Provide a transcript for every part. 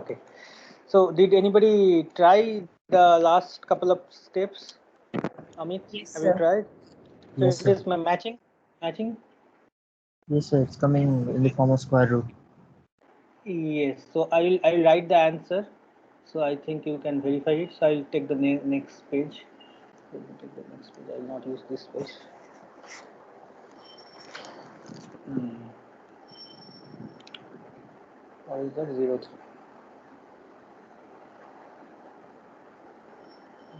Okay. So did anybody try the last couple of steps? Amit, Yes, have you sir. tried? So Yes, it sir. is matching? Matching? Yes, sir. It's coming in the form of square root. Yes. So I will write the answer. So I think you can verify it. So I'll take the next page. Let me take the next page. I will not use this page. Hmm. What is that? 03.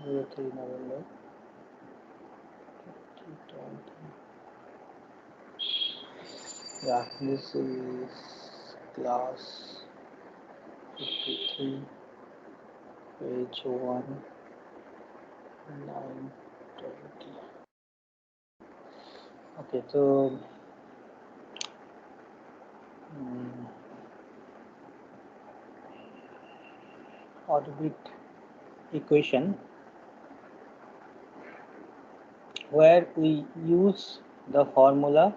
03 November. 2020. Yeah, this is class 53, page 1, 920. Okay, so mm, orbit equation where we use the formula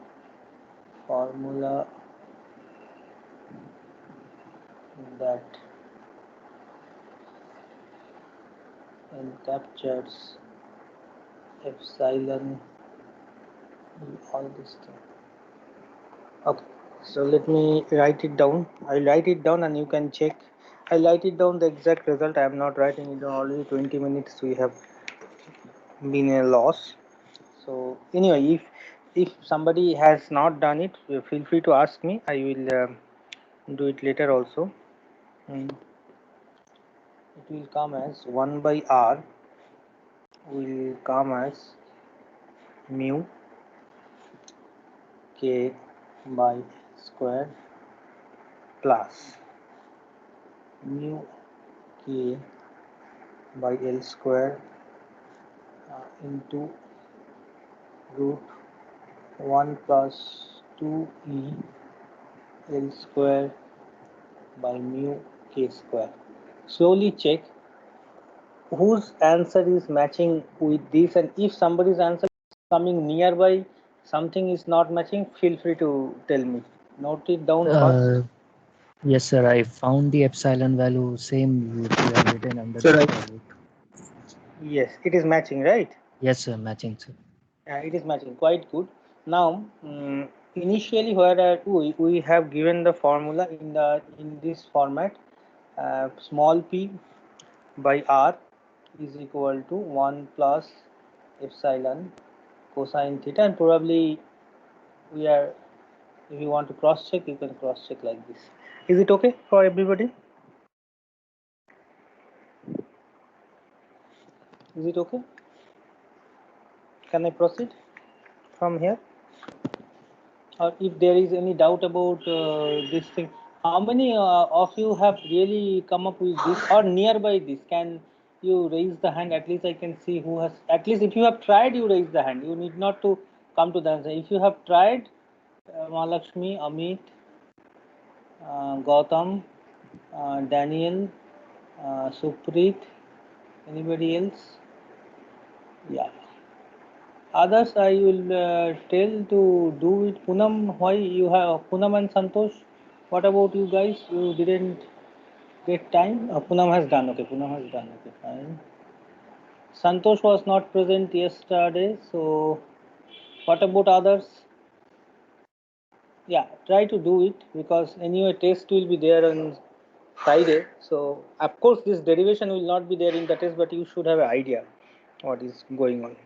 that encaptures epsilon all this thing. Okay, so let me write it down. I'll write it down and you can check. I'll write it down the exact result. I am not writing it down. Already 20 minutes we have been a loss. So anyway, if somebody has not done it, feel free to ask me. I will do it later also. Mm. It will come as 1 by r will come as mu k by square plus mu k by L square into root 1 plus 2e L square by mu k square. Slowly check whose answer is matching with this, and if somebody's answer is coming nearby, something is not matching, feel free to tell me. Note it down first. Yes, sir. I found the epsilon value same what you have written under the Sir, square root. yes, it is matching, right? Yes, sir. Matching, sir. It is matching quite good. Now initially where we have given the formula in this format, small p by r is equal to 1 plus epsilon cosine theta, and probably we are, if you want to cross check, you can cross check like this. Is it okay for everybody? Is it okay? Can I proceed from here? Or if there is any doubt about this thing, how many of you have really come up with this or nearby this? Can you raise the hand? At least I can see who has. At least if you have tried, you raise the hand. You need not to come to the answer. If you have tried, Mahalakshmi, Amit, Gautam, Daniel, Supreet, anybody else? Yeah. Others I will tell to do it. Poonam, why you have Poonam and Santosh? What about you guys? You didn't get time? Poonam has done. Okay, Poonam has done. Okay, fine. Santosh was not present yesterday, so what about others? Yeah, try to do it because anyway test will be there on Friday. So of course this derivation will not be there in the test, but you should have an idea what is going on.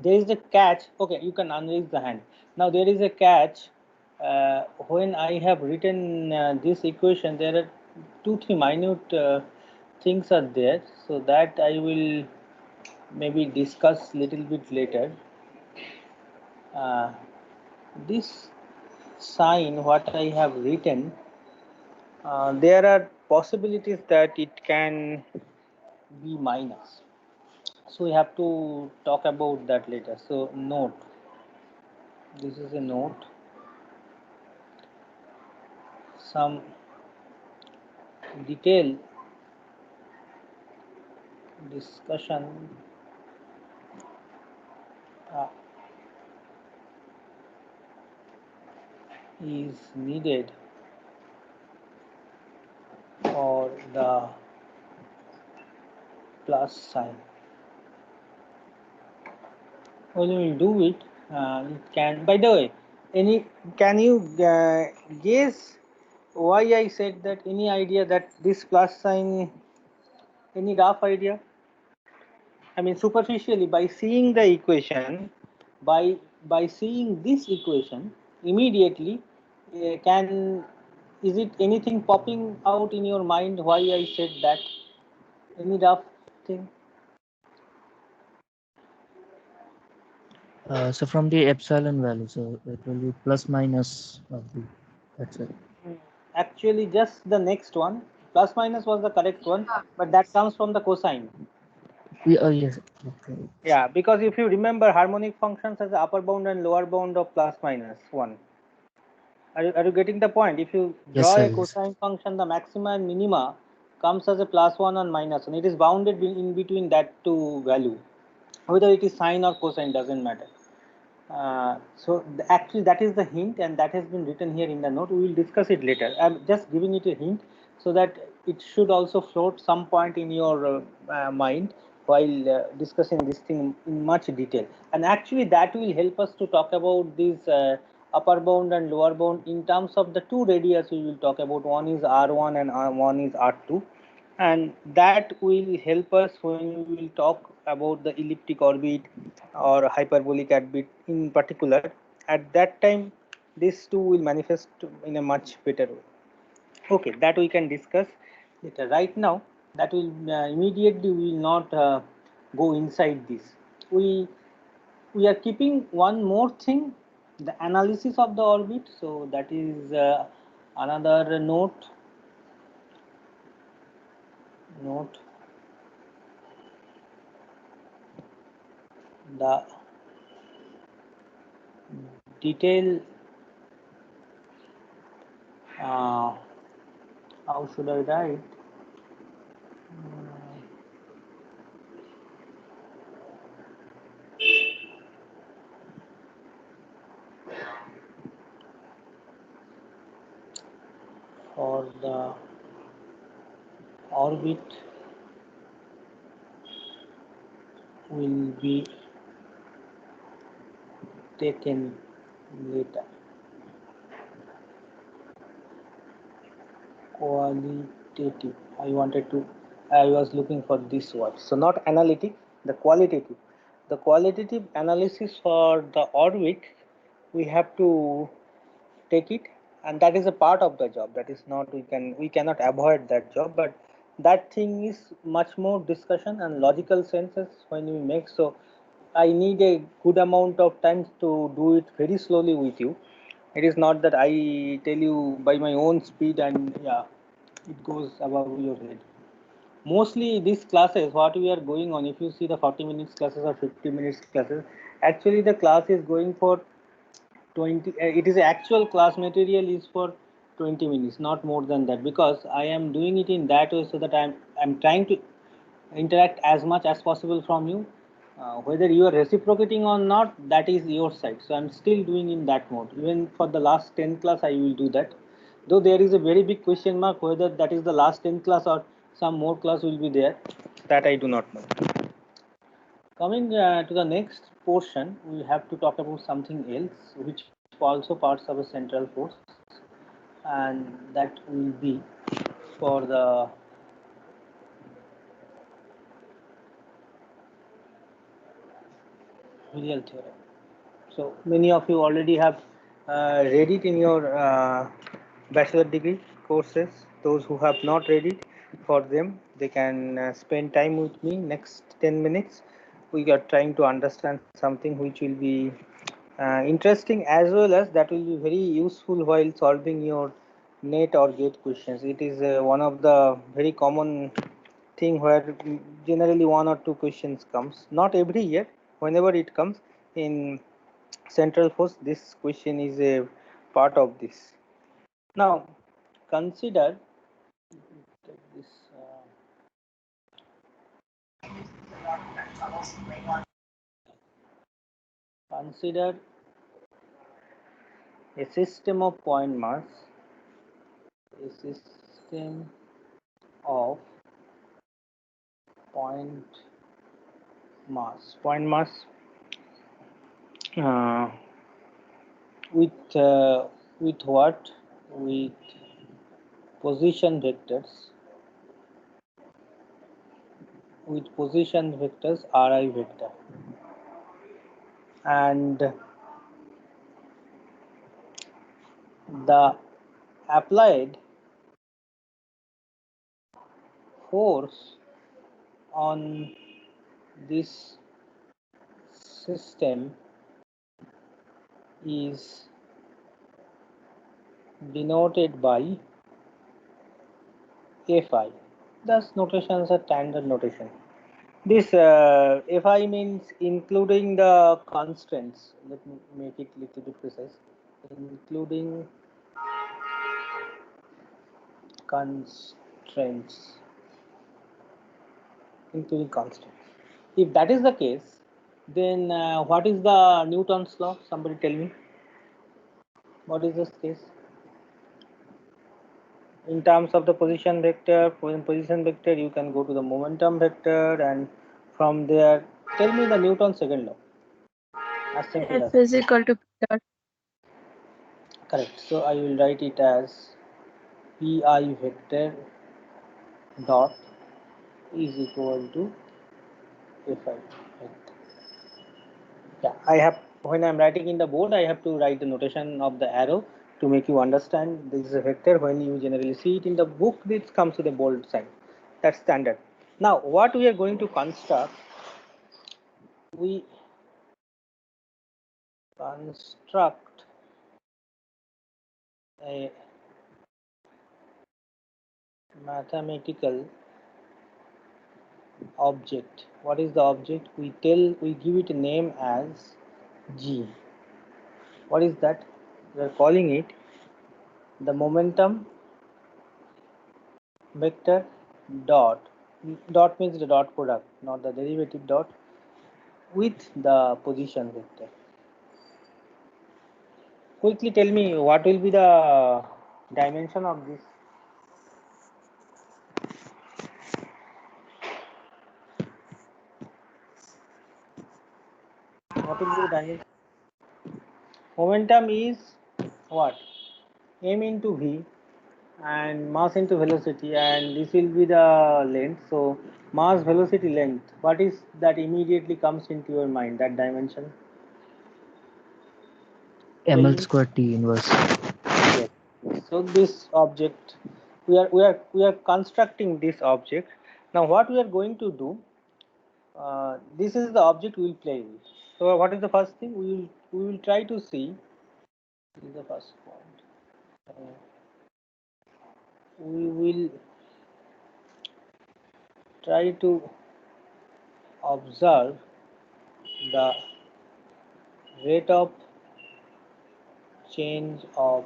There is a catch. Okay, you can unraise the hand. Now there is a catch. When I have written this equation, there are 2-3 minute things are there, so that I will maybe discuss little bit later. uh, this sign what I have written, there are possibilities that it can be minus, so we have to talk about that later. So note, this is a note, some detail discussion uh, is needed for the plus sign. Well, we will do it. It can. By the way, can you guess why I said that? Any idea that this plus sign? Any rough idea? I mean, superficially, by seeing the equation, by seeing this equation immediately, can is it anything popping out in your mind? Why I said that? Any rough thing? So from the epsilon value, so it will be plus minus of the, that's it. Actually, just the next one. Plus minus was the correct one, but that comes from the cosine. Yeah, oh yes, okay. Yeah, because if you remember, harmonic functions has the upper bound and lower bound of plus minus 1. Are you getting the point? If you Yes, draw sir, a yes. cosine function, the maxima and minima comes as a plus 1 and minus 1. It is bounded in between that two value. Whether it is sine or cosine doesn't matter. Actually that is the hint, and that has been written here in the note. We will discuss it later. I'm just giving it a hint so that it should also float some point in your mind while discussing this thing in much detail. And actually that will help us to talk about this upper bound and lower bound in terms of the two radius we will talk about. One is R1 and one is R2, and that will help us when we will talk about the elliptic orbit or hyperbolic orbit in particular. At that time these two will manifest in a much better way. Okay, that we can discuss later. Right now, that will immediately we will not go inside this. We are keeping one more thing, the analysis of the orbit. So that is another note the detail. How should I write? For the orbit will be taken later. Qualitative. I was looking for this word. So not analytic, the qualitative. The qualitative analysis for the orbit, we have to take it, and that is a part of the job. That is not, we cannot avoid that job, but that thing is much more discussion and logical senses when we make. So I need a good amount of time to do it very slowly with you. It is not that I tell you by my own speed and yeah, it goes above your head. Mostly these classes, what we are going on, if you see the 40 minutes classes or 50 minutes classes, actually the class is going for 20. It is actual class material is for 20 minutes, not more than that, because I am doing it in that way so that I'm trying to interact as much as possible from you. Whether you are reciprocating or not, that is your side. So I'm still doing in that mode. Even for the last 10 class, I will do that. Though there is a very big question mark whether that is the last 10 class or some more class will be there. That I do not know. Coming to the next portion, we have to talk about something else, which also parts of a central force, and that will be for the Whelial theorem. So many of you already have read it in your bachelor degree courses. Those who have not read it, for them, they can spend time with me next 10 minutes. We are trying to understand something which will be interesting, as well as that will be very useful while solving your NET or GATE questions. It is one of the very common thing where generally one or two questions comes, not every year, whenever it comes in central force, this question is a part of this. Now consider this consider a system of point mass, a system of point mass. Point mass with what? With position vectors. With position vectors Ri vector, and the applied force on this system is denoted by Fi. Thus notations are standard notation. This Fi means including the constraints. Let me make it little bit precise. Including constraints. Including constraints. If that is the case, then what is the Newton's law? Somebody tell me. What is this case? In terms of the position vector, you can go to the momentum vector, and from there, tell me the Newton's second law. As simple as F is equal to P dot. correct. So I will write it as Pi vector dot is equal to Fi vector. Yeah, I have, when I'm writing in the board, I have to write the notation of the arrow to make you understand this is a vector. When you generally see it in the book, this comes with a bold sign. That's standard. Now, what we are going to construct, we construct a mathematical object. What is the object? We give it a name as G. What is that? We are calling it the momentum vector dot. Dot means the dot product, not the derivative dot, with the position vector. Quickly tell me what will be the dimension of this. What will be the dimension? Momentum is what? M into V and mass into velocity, and this will be the length. So mass, velocity, length. What is that immediately comes into your mind, that dimension? ml square T inverse. Yes. So this object, we are constructing this object. Now what we are going to do, this is the object we will play with. So what is the first thing? We will try to see. This is the first point. We will try to observe the rate of change of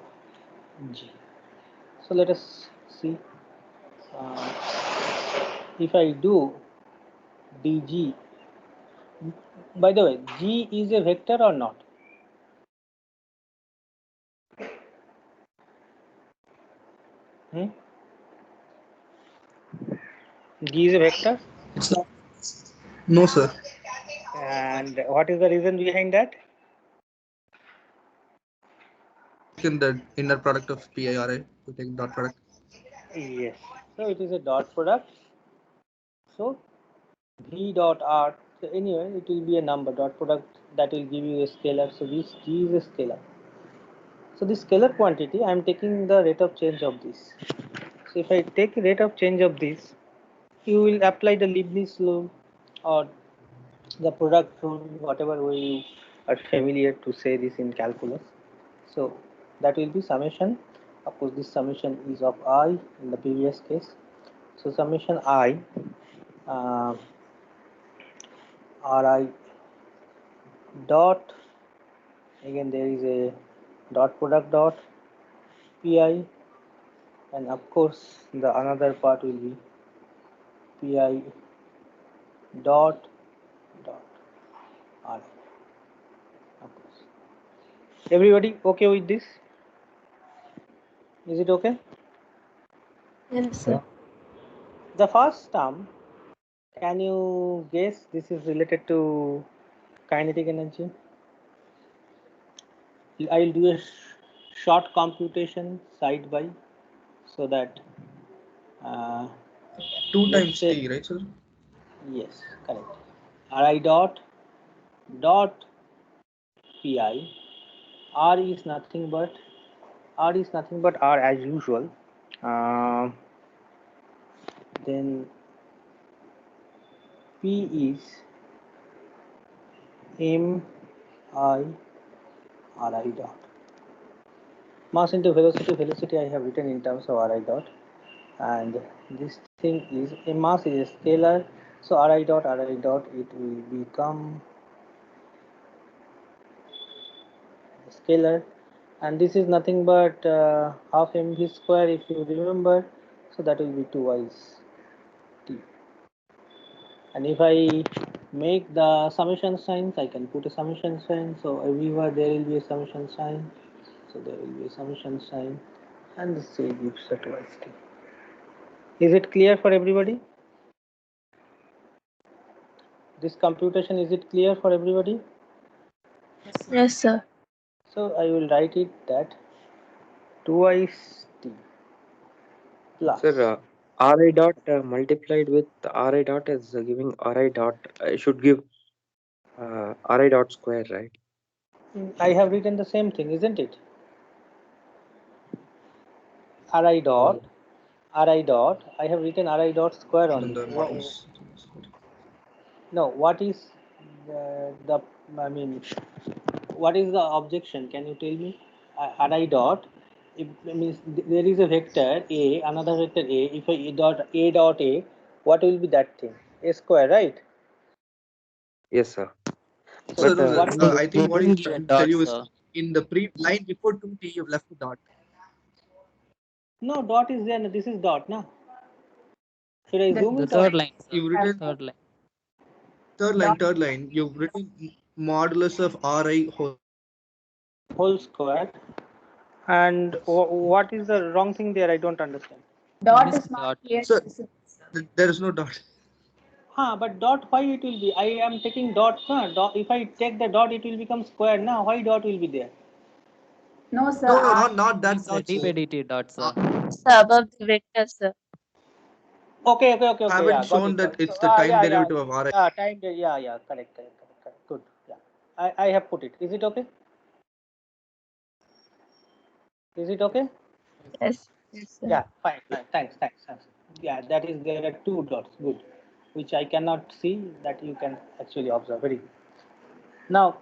G. So let us see. If I do dg, by the way, G is a vector or not? G is a vector? No, sir. And what is the reason behind that? In the inner product of PIRI, we take dot product. Yes. So it is a dot product. So V dot R. So anyway, it will be a number. Dot product, that will give you a scalar. So this G is a scalar. So this scalar quantity, I am taking the rate of change of this. So if I take rate of change of this, you will apply the Leibniz law or the product rule, whatever way you are familiar to say this in calculus. So that will be summation. Of course, this summation is of I in the previous case. So summation I Ri dot, again there is a dot product dot Pi, and of course the another part will be Pi dot R. Of course. Everybody okay with this? Is it okay? Yes, sir. The first term, can you guess this is related to kinetic energy? I'll do a short computation side by, so that uh, 2 let's times say, T, right, sir? yes, correct. Ri dot pi. R is nothing but R as usual. Uh, then P is m I r I dot. Mass into velocity. Velocity I have written in terms of r I dot, and this thing is a mass is a scalar. So r I dot it will become scalar, and this is nothing but half mv square if you remember. So that will be 2i's t. And if I make the summation signs, I can put a summation sign. So everywhere there will be a summation sign. So there will be a summation sign, and this will gives a 2i's t. Is it clear for everybody? This computation, is it clear for everybody? Yes, sir. So I will write it that 2i's t plus. Sir, Ri dot multiplied with Ri dot is giving Ri dot. Should give Ri dot square, right? I have written the same thing, isn't it? Ri dot, ri dot. I have written ri dot square And only. then the models. No, what is the I mean, what is the objection? Can you tell me? Ri dot. It means there is a vector a, another vector a. If a dot a, what will be that thing? A square, right? Yes, sir. So But No, what? I think what he's trying to tell you is in the line before 2T, you've left the dot. No, dot is there. No, this is dot, na? Should I zoom The it? Or? third line, sir. You've written Third line. third line. You've written modulus of Ri Whole square. And what is the wrong thing there? I don't understand. Dot Missed is not dot. clear. Sir, there is no dot. But dot, why it will be? I am taking dot, na? Dot. If I take the dot, it will become square. Now, why dot will be there? No, sir. No, not that Means dot, d sir. by dt dot, sir. Sir, above the vector, sir. Okay. Haven't Yeah, got shown it. that Got it. it's So, the time yeah. derivative of Ri. Time. Yeah. Correct. Good. Yeah. I have put it. Is it okay? Is it okay? Yes. Yes, sir. Yeah. Fine. Thanks. Yeah, that is there are two dots. Good. Which I cannot see. That you can actually observe. Very good. Now,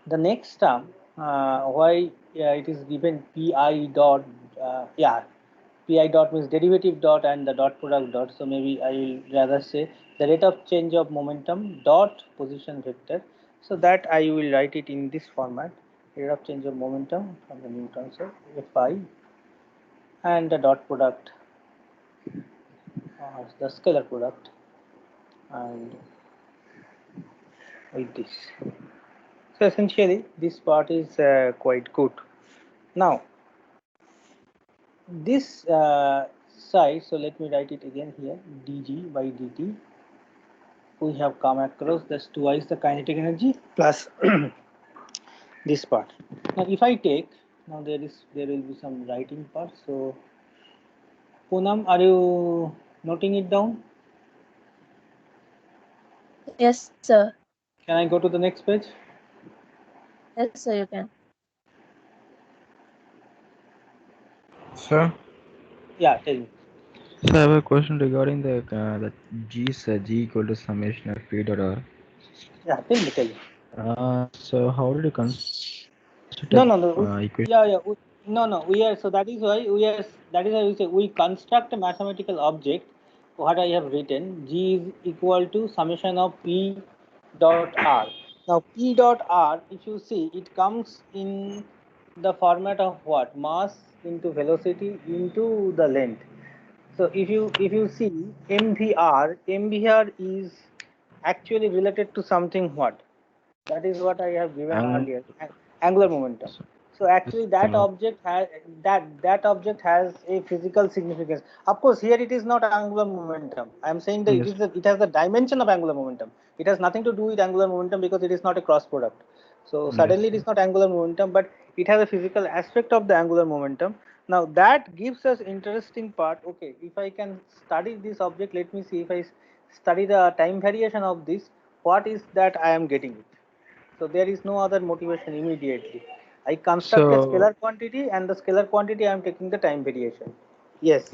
the next term, why it is given pi dot, pi dot means derivative dot and the dot product dot. So maybe I will rather say the rate of change of momentum dot position vector. So that I will write it in this format: rate of change of momentum from the Newton, so Fi, and the dot product, the scalar product, and with this. So essentially, this part is quite good. Now, this side, so let me write it again here, dg by dt, we have come across this twice the kinetic energy plus this part. Now if I take, now there will be some writing part. So Poonam, are you noting it down? Yes, sir. Can I go to the next page? Yes, sir, you can. Sir, Yeah, tell me. so I have a question regarding the G, sir, G equal to summation of P dot R. Yeah, tell me. So how did you consider No. equation? No. We are, so that is why we say we construct a mathematical object. What I have written, G is equal to summation of P dot R. Now P dot R, if you see, it comes in the format of what? Mass into velocity into the length. So if you see MVR is actually related to something what? That is what I have given Ang- earlier, angular momentum. So actually that Hello. object has a physical significance. Of course, here it is not angular momentum. I am saying that Yes. it has the dimension of angular momentum. It has nothing to do with angular momentum because it is not a cross product. So Yes. suddenly it is not angular momentum, but it has a physical aspect of the angular momentum. Now that gives us interesting part. Okay, if I can study this object, let me see if I study the time variation of this, what is that I am getting it. So there is no other motivation immediately. I construct a So, scalar quantity, and the scalar quantity I am taking the time variation. Yes.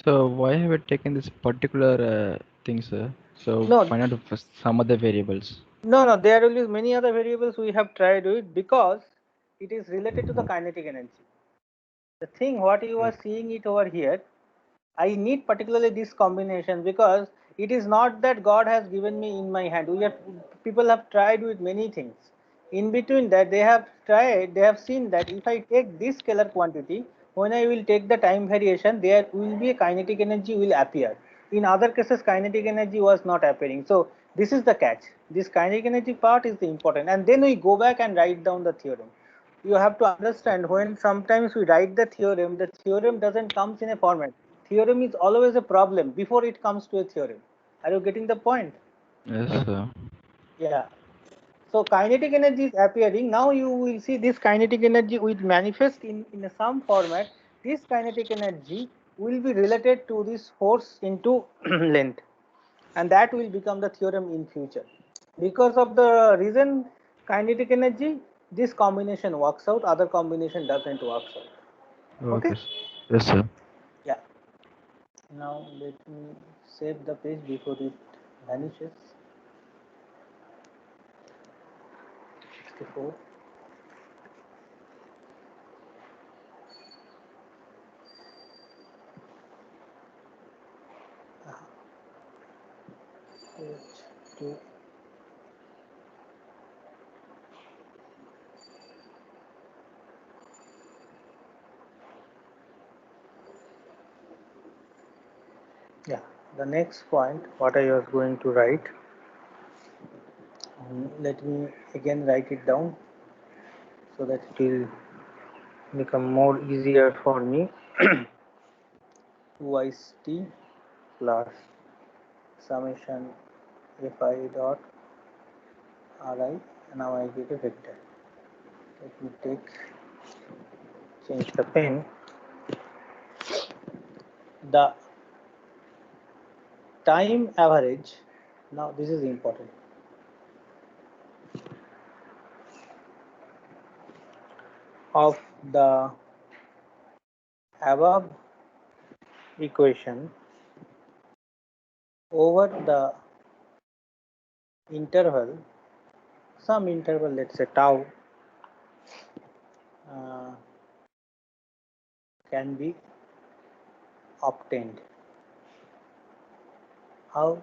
so why have you taken this particular thing, sir? So No, find out some other variables. no. There will be many other variables we have tried with because it is related to the kinetic energy. The thing what you are seeing it over here, I need particularly this combination because it is not that God has given me in my hand. People have tried with many things. In between that, they have seen that if I take this scalar quantity, when I will take the time variation, there will be a kinetic energy will appear. In other cases, kinetic energy was not appearing. So this is the catch. This kinetic energy part is the important. And then we go back and write down the theorem. You have to understand when sometimes we write the theorem doesn't comes in a format. Theorem is always a problem before it comes to a theorem. Are you getting the point? Yes, sir. Yeah. So kinetic energy is appearing. Now you will see this kinetic energy will manifest in some format. This kinetic energy will be related to this force into length, and that will become the theorem in future. Because of the reason kinetic energy, this combination works out, other combination doesn't work out. Okay? Okay. Yes, sir. Yeah. Now let me save the page before it vanishes. 64. Page 2. Yeah, the next point what I was going to write, let me again write it down so that it will become more easier for me. 2ice t plus summation fi dot ri, and now I get a vector. Let me change the pen. The time average, now this is important, of the above equation over the interval, some interval, let's say tau, uh, can be obtained. How?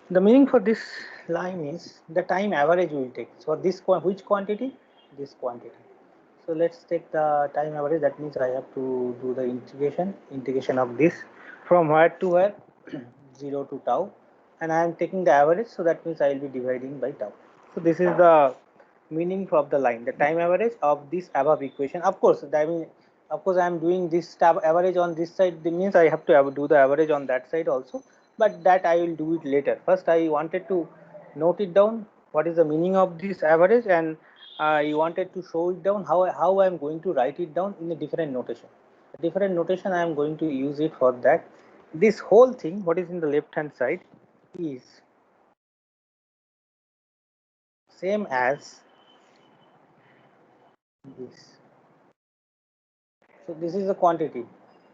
The meaning for this line is the time average we will take. So this which quantity? This quantity. So let's take the time average. That means I have to do the integration of this from where to where, 0 to tau, and I am taking the average. So that means I will be dividing by tau. So this is the meaning of the line, the time average of this above equation. Of course, I am doing this average on this side. That means I have to do the average on that side also, but that I will do it later. First, I wanted to note it down. What is the meaning of this average, and I wanted to show it down how I am going to write it down in a different notation. A different notation I am going to use it for that. This whole thing, what is in the left hand side, is same as this. So this is a quantity,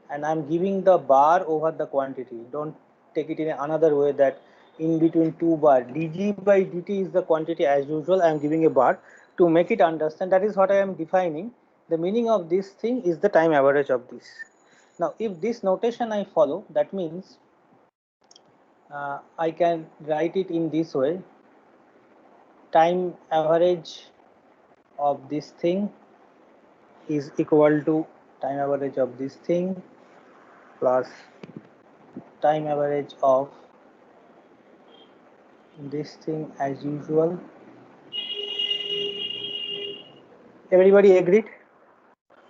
and I'm giving the bar over the quantity. Don't take it in another way that in between two bar, dg by dt is the quantity as usual. I am giving a bar to make it understand. That is what I am defining. The meaning of this thing is the time average of this. Now, if this notation I follow, that means I can write it in this way: time average of this thing is equal to time average of this thing plus time average of this thing as usual Everybody agreed?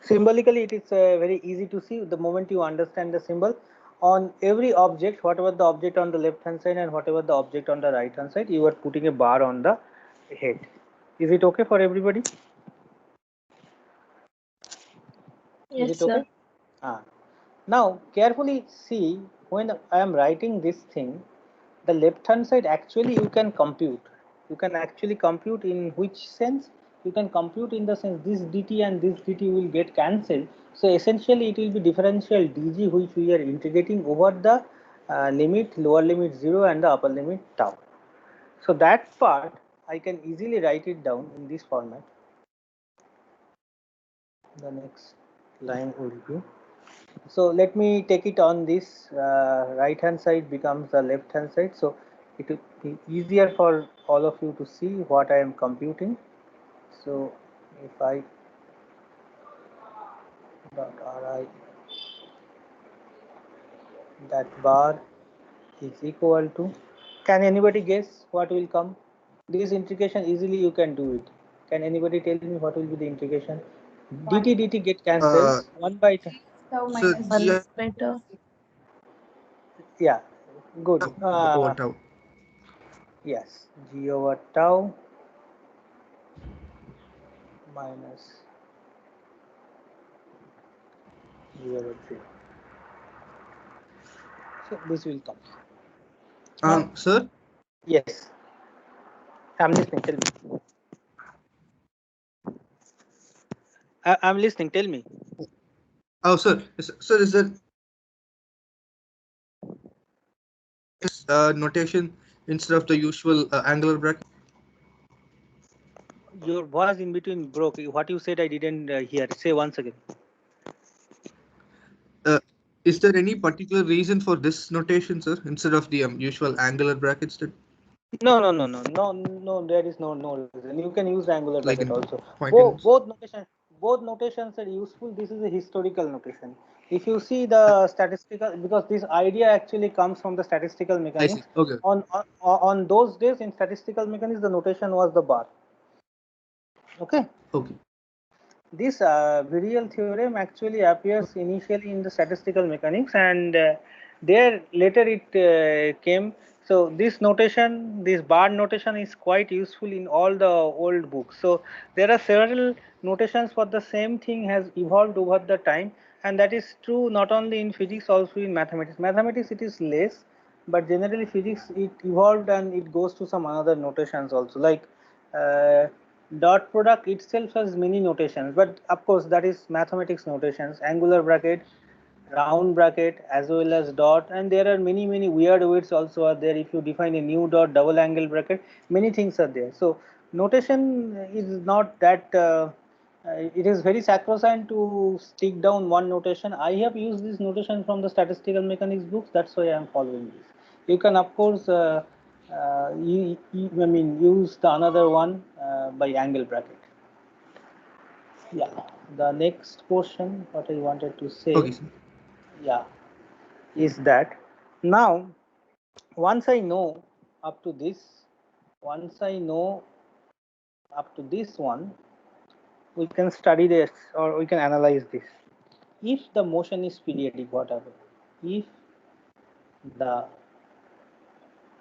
Symbolically, it is very easy to see the moment you understand the symbol. On every object, whatever the object on the left hand side and whatever the object on the right hand side, you are putting a bar on the head. Is it okay for everybody? Is Yes, it okay? sir. Now carefully see, when I am writing this thing, the left hand side actually you can compute. You can actually compute in which sense? You can compute in the sense this dt and this dt will get cancelled. So essentially it will be differential dg which we are integrating over the limit, lower limit 0 and the upper limit tau. So that part I can easily write it down in this format. The next line will be, so let me take it on this right hand side becomes the left hand side, so it will be easier for all of you to see what I am computing. So if I dot ri, that bar is equal to, can anybody guess what will come? This integration easily you can do it. Can anybody tell me what will be the integration? dt dt get cancelled, 1 by So 1 G by tau. yeah, good. over tau. Yes, g over tau minus g over 0. So this will come. Now, Sir. yes, I'm listening. Tell me. I'm listening. Tell me. Oh, sir. Sir, is there notation instead of the usual angular bracket? Your voice in between broke. What you said I didn't hear. Say once again. Is there any particular reason for this notation, sir, instead of the usual angular brackets that No. There is no reason. You can use angular like bracket in also. pointers? Both notations are useful. This is a historical notation. If you see the statistical, because this idea actually comes from the statistical I see. mechanics. Okay. On those days in statistical mechanics, the notation was the bar. Okay. Okay. This virial theorem actually appears initially in the statistical mechanics, and there later it came. So this notation, this bar notation is quite useful in all the old books. So there are several notations for the same thing has evolved over the time, and that is true not only in physics, also in mathematics. Mathematics it is less, but generally physics it evolved and it goes to some other notations also, like dot product itself has many notations, but of course that is mathematics notations, angular bracket, round bracket, as well as dot, and there are many weird words also are there. If you define a new dot, double angle bracket, many things are there. So notation is not that it is very sacrosanct to stick down one notation. I have used this notation from the statistical mechanics books, that's why I am following this. You can of course I mean use the another one by angle bracket. Yeah, the next portion what I wanted to say, Okay, sir. yeah, is that now once I know up to this, once I know up to this one, we can study this or we can analyze this. If the motion is periodic, whatever, if the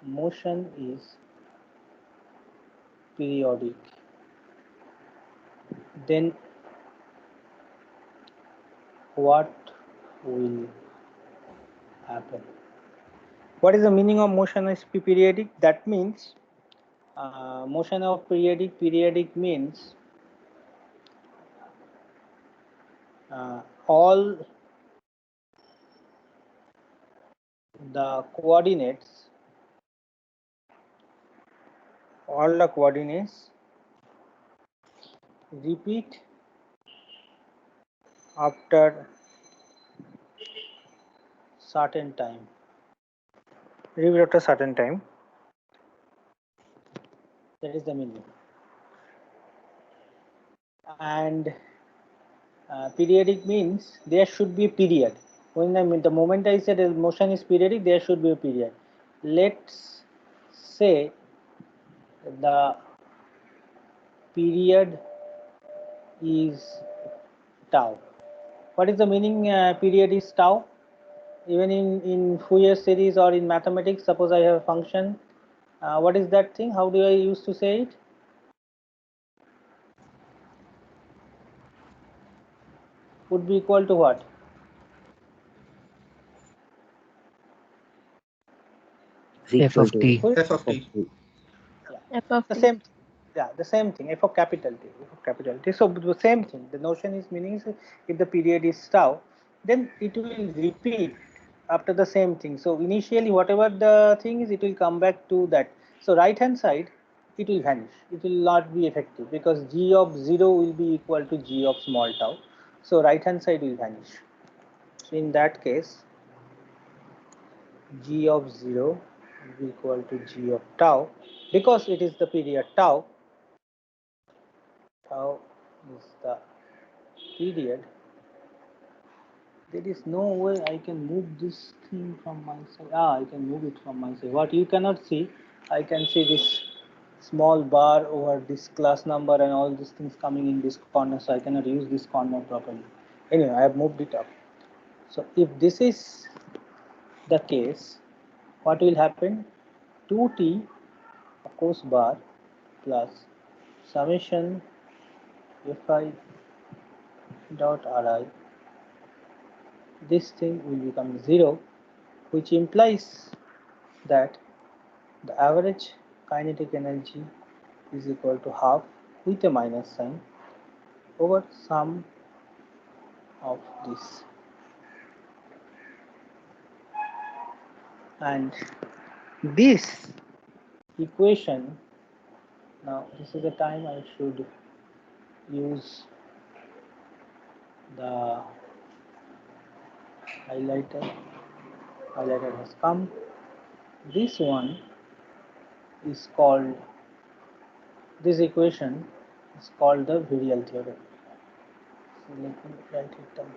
motion is periodic, then what will happen? What is the meaning of motion is periodic? That means motion of periodic means all the coordinates repeat after certain time. Repeat after certain time. That is the meaning. And periodic means there should be a period. When the moment I said motion is periodic, there should be a period. Let's say the period is tau. What is the meaning period is tau? Even in Fourier series or in mathematics, suppose I have a function, what is that thing? How do I use to say it? Would be equal to what? Is equal of to t. F of t. F of The t. same, yeah, the same thing. F of capital T, F of capital T. So the same thing. The notion is meaning is if the period is tau, then it will repeat after the same thing. So initially, whatever the thing is, it will come back to that. So right hand side, it will vanish. It will not be effective because g of 0 will be equal to g of small tau. So right hand side will vanish. So in that case, g of 0 will be equal to g of tau because it is the period tau. Tau is the period. There is no way I can move this thing from my side. I can move it from my side. What you cannot see, I can see this small bar over this class number and all these things coming in this corner, so I cannot use this corner properly. Anyway, I have moved it up. So if this is the case, what will happen? 2t, of course, bar plus summation fi dot ri, this thing will become 0, which implies that the average kinetic energy is equal to half with a minus sign over sum of this. And this equation, now this is the time I should use the highlighter. Highlighter has come. This one is called, this equation is called the virial theorem. So let me write it down.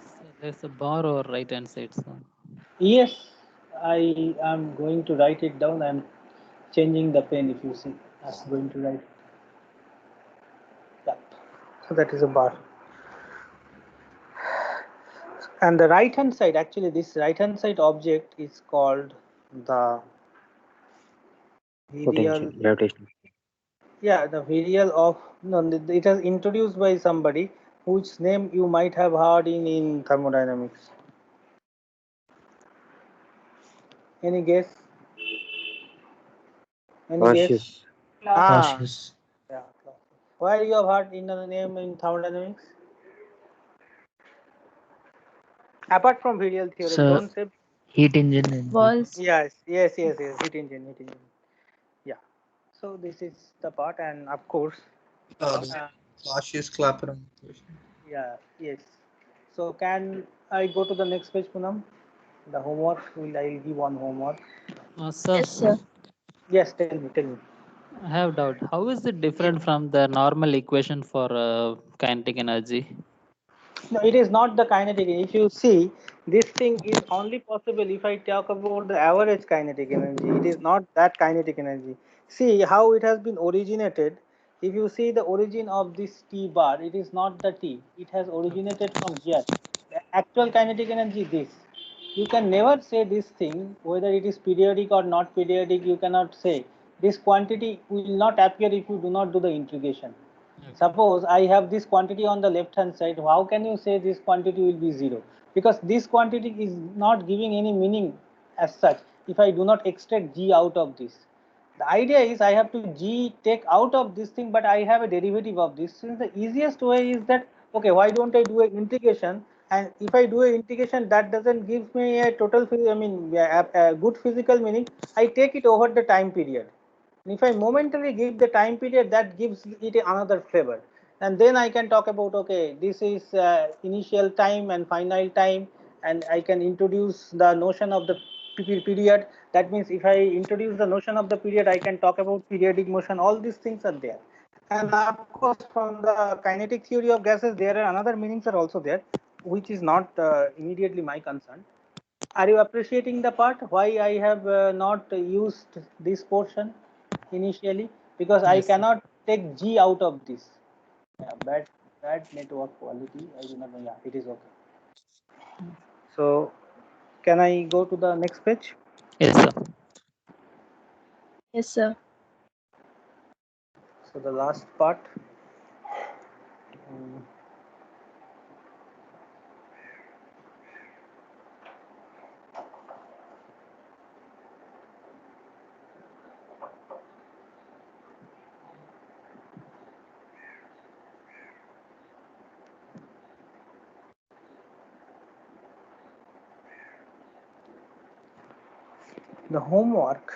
So there's a bar over right hand side, sir. Yes, I am going to write it down. I am changing the pen, if you see. I'm going to write. Yep. So that is a bar. And the right hand side, actually this right hand side object is called the potential, virial. gravitational. Yeah, the virial of, no, it was introduced by somebody whose name you might have heard in thermodynamics. Any guess? Any guess? Cautious. Cautious. Yeah. Where you have heard in the name in thermodynamics? Apart from virial theorem, So don't say. heat engine and Walls. Yes. Heat engine. Yeah. So this is the part, and of course, The uh, Clausius Clapeyron equation. yeah, yes. So can I go to the next page, Punam? The homework. I will give one homework. Sir, Yes, sir. Yes, tell me, tell me. I have doubt. How is it different from the normal equation for kinetic energy? No, it is not the kinetic. If you see, this thing is only possible if I talk about the average kinetic energy. It is not that kinetic energy. See how it has been originated. If you see the origin of this T bar, it is not the T. It has originated from here. The actual kinetic energy is this. You can never say this thing, whether it is periodic or not periodic, you cannot say. This quantity will not appear if you do not do the integration. Suppose I have this quantity on the left hand side, how can you say this quantity will be 0? Because this quantity is not giving any meaning as such if I do not extract g out of this. The idea is I have to g take out of this thing, but I have a derivative of this. So the easiest way is that, okay, why don't I do an integration? And if I do an integration that doesn't give me a total, a good physical meaning, I take it over the time period. And if I momentarily give the time period, that gives it another flavor. And then I can talk about, okay, this is initial time and final time, and I can introduce the notion of the period. That means if I introduce the notion of the period, I can talk about periodic motion. All these things are there. And of course, from the kinetic theory of gases, there are another meanings are also there, which is not immediately my concern. Are you appreciating the part why I have not used this portion initially? because I Yes, sir. cannot take G out of this. Yeah, bad network quality. I do not know. Yeah, it is okay. So can I go to the next page? Yes, sir. Yes, sir. So the last part. um, the homework,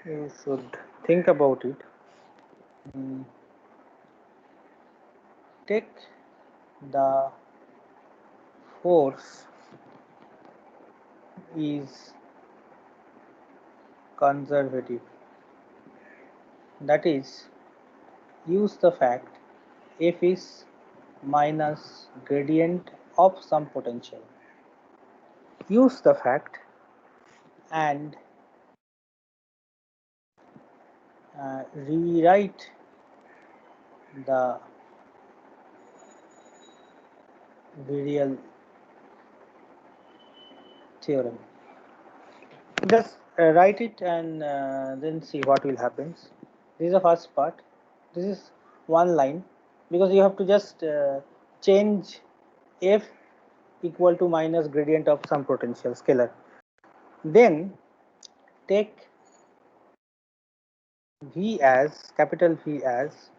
you should think about it. Take the force is conservative. That is, use the fact F is minus gradient of some potential. Use the fact and rewrite the virial theorem. Just write it and then see what will happen. This is the first part. This is one line because you have to just change F equal to minus gradient of some potential scalar. Then take V as capital V as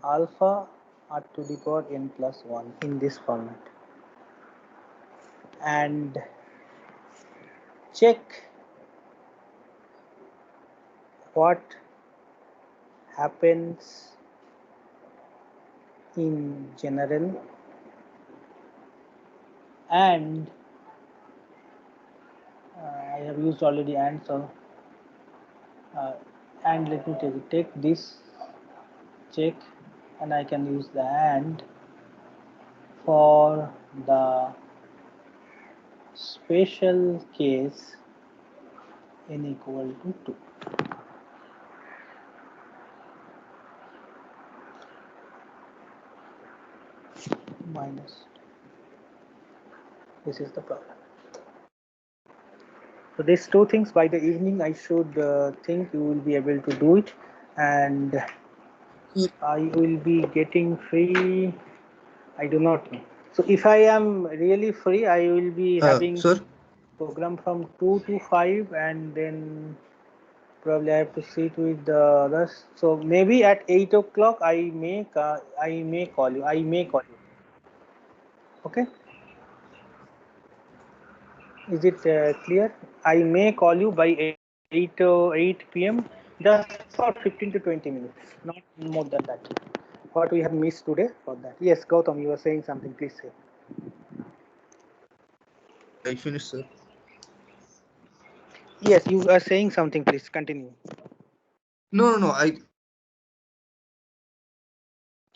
alpha r to the power n plus 1 in this format and check what happens in general and I have used already and so and let me take this check and I can use the and for the special case n equal to 2. Minus. This is the problem. So these two things by the evening I should think you will be able to do it, and I will be getting free. I do not know. So if I am really free, I will be having Sir, program from 2 to 5, and then probably I have to sit with the others. So maybe at 8 o'clock I may call you. Okay. Is it clear? I may call you by 8 p.m. just for 15 to 20 minutes, not more than that. What we have missed today for that. Yes, Gautam, you were saying something. Please say. I finished, sir. Yes, you are saying something. Please continue. No.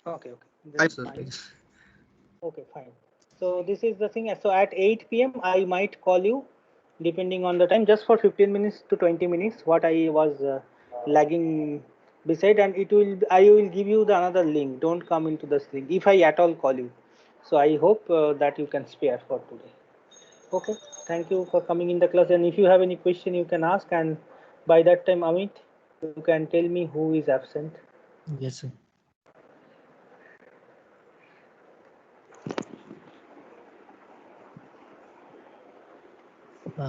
Okay. I That's sir. fine. Okay, fine. So this is the thing. So at 8 p.m. I might call you, depending on the time, just for 15 minutes to 20 minutes. What I was lagging beside, and I will give you the another link. Don't come into this link if I at all call you. So I hope that you can spare for today. Okay. Thank you for coming in the class. And if you have any question, you can ask. And by that time, Amit, you can tell me who is absent. Yes, sir.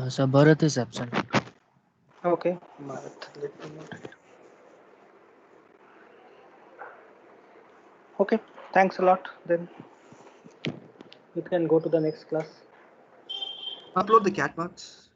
So Bharat is absent. Okay. Bharat, let me note it. Okay. Thanks a lot. Then you can go to the next class. Upload the cat marks.